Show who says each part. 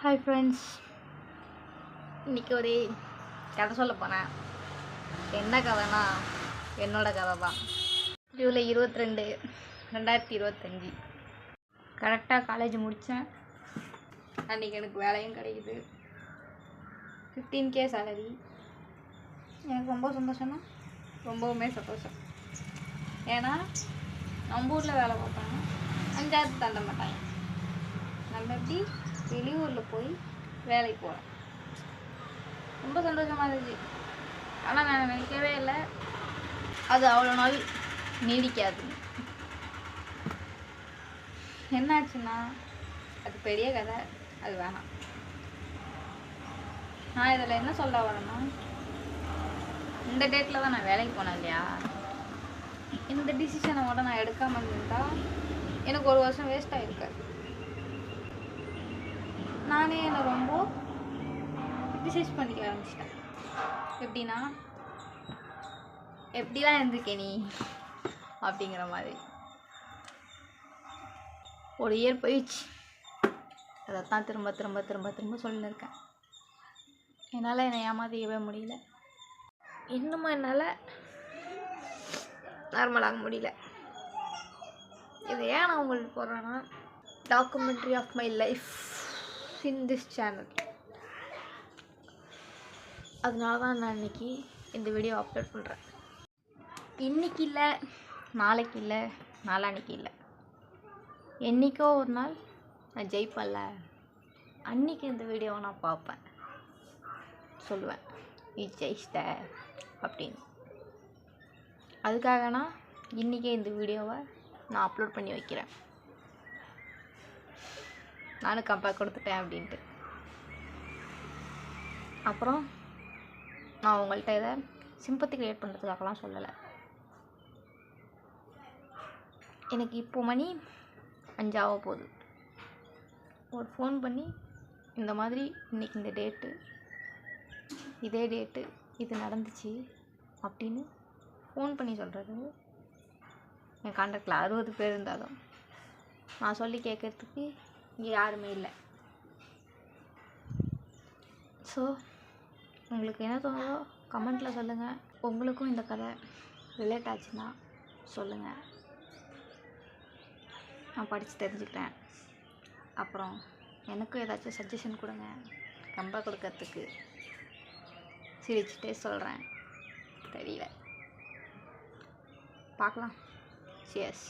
Speaker 1: Hi friends, இன்றைக்கி ஒரு கதை சொல்ல போனேன். என்ன கதைனா என்னோடய கதை தான். ஜூலை 22, 2025 கரெக்டாக காலேஜ் முடித்தேன். அன்றைக்கி எனக்கு வேலையும் கிடைக்குது. 15K salary. எனக்கு ரொம்ப சந்தோஷம்னா ரொம்பவுமே சந்தோஷம். ஏன்னா நம்ம ஊரில் வேலை பார்த்தாங்க 5,000 தாண்ட மாட்டாங்க. நம்ம எப்படி வெளியூரில் போய் வேலைக்கு போகிறேன். ரொம்ப சந்தோஷமாக இருந்துச்சு. ஆனால் நான் நினைக்கவே இல்லை அது அவ்வளோ நாள் நீடிக்காது. என்னாச்சுன்னா அது பெரிய கதை, அது வேணாம். நான் இதில் என்ன சொல்ல வரேன்னா, இந்த டேட்டில் தான் நான் வேலைக்கு போனேன் இல்லையா, இந்த டிசிஷனை மட்டும் நான் எடுக்காமல் இருந்தால் எனக்கு 1 வருஷம் வேஸ்ட் ஆகிருக்காது. நானே என்னை ரொம்ப கிரிட்டிசைஸ் பண்ணிக்க ஆரம்பிச்சிட்டேன். எப்படின்னா, எப்படிலாம் இருந்திருக்கே நீ அப்படிங்கிற மாதிரி. ஒரு இயர் போயிடுச்சு. அதைத்தான் திரும்ப திரும்ப திரும்ப திரும்ப சொல்லியிருக்கேன். என்னால் என்னை ஏமாற்றிக்கவே முடியல. இன்னமும் என்னால் நார்மலாக முடியல. இதை ஏன் நான் உங்களுக்கு போடுறேன்னா, documentary of my life in this channel. அதனால தான் நான் இன்றைக்கி இந்த வீடியோ அப்லோட் பண்ணுறேன். இன்றைக்கி இல்லை, நாளைக்கு இல்லை, நாளான்னைக்கு இல்லை, என்றைக்கோ ஒரு நாள் நான் ஜெயிப்பேன்ல, அன்றைக்கி இந்த வீடியோவை நான் பார்ப்பேன், சொல்லுவேன் நீ ஜெயிச்சிட்ட அப்படின்னு. அதுக்காக நான் இன்றைக்கே இந்த வீடியோவை நான் அப்லோட் பண்ணி வைக்கிறேன். நானும் கம்பேர் கொடுத்துட்டேன் அப்படின்ட்டு. அப்புறம் நான் உங்கள்கிட்ட இதை சிம்பத்தி க்ரியேட் பண்ணுறதுக்காகலாம் சொல்லலை. எனக்கு இப்போ மணி 5 ஆக போகுது. ஒரு ஃபோன் பண்ணி இந்த மாதிரி இன்றைக்கி இந்த டேட்டு, இதே டேட்டு இது நடந்துச்சு அப்படின்னு ஃபோன் பண்ணி சொல்கிறது, என் கான்டாக்டில் 60 பேர் இருந்தாலும் நான் சொல்லி கேட்குறதுக்கு இங்கே யாருமே இல்லை. ஸோ உங்களுக்கு என்ன தோணுதோ கமெண்ட்டில் சொல்லுங்கள். உங்களுக்கும் இந்த கதை ரிலேட் ஆச்சுன்னா சொல்லுங்கள், நான் படித்து தெரிஞ்சுக்கிறேன். அப்புறம் எனக்கும் ஏதாச்சும் சஜஷன் கொடுங்க. கம்பா கொடுக்கறதுக்கு சிரிச்சுட்டே சொல்கிறேன், தெரியல, பார்க்கலாம். சியர்ஸ்.